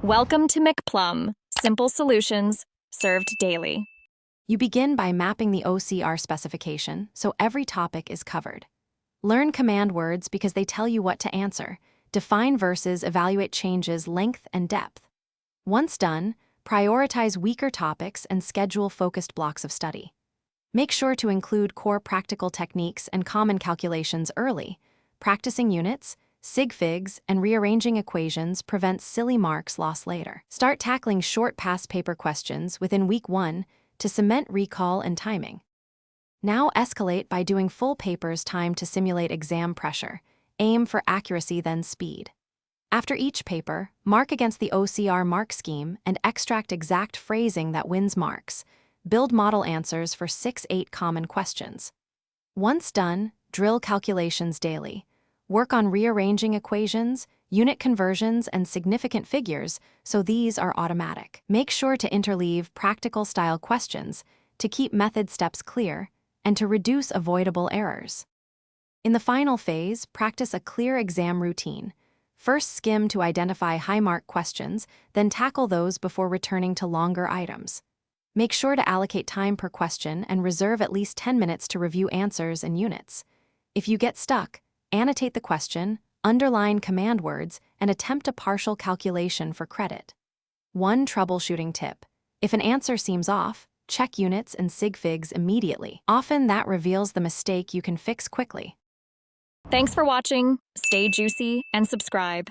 Welcome to McPlum, simple solutions served daily. You begin by mapping the OCR specification so every topic is covered. Learn command words because they tell you what to answer. Define verses, evaluate changes, length, and depth. Once done, prioritize weaker topics and schedule focused blocks of study. Make sure to include core practical techniques and common calculations early. Practicing units, sig figs, and rearranging equations prevents silly marks lost later. Start tackling short past paper questions within week 1 to cement recall and timing. Now escalate by doing full papers timed to simulate exam pressure. Aim for accuracy, then speed. After each paper, mark against the OCR mark scheme and extract exact phrasing that wins marks. Build model answers for 6-8 common questions. Once done, drill calculations daily. Work on rearranging equations, unit conversions, and significant figures so these are automatic. Make sure to interleave practical-style questions to keep method steps clear and to reduce avoidable errors. In the final phase, practice a clear exam routine. First skim to identify high-mark questions, then tackle those before returning to longer items. Make sure to allocate time per question and reserve at least 10 minutes to review answers and units. If you get stuck, annotate the question, underline command words, and attempt a partial calculation for credit. One troubleshooting tip: if an answer seems off, check units and sig figs immediately. Often that reveals the mistake you can fix quickly. Thanks for watching. Stay juicy and subscribe.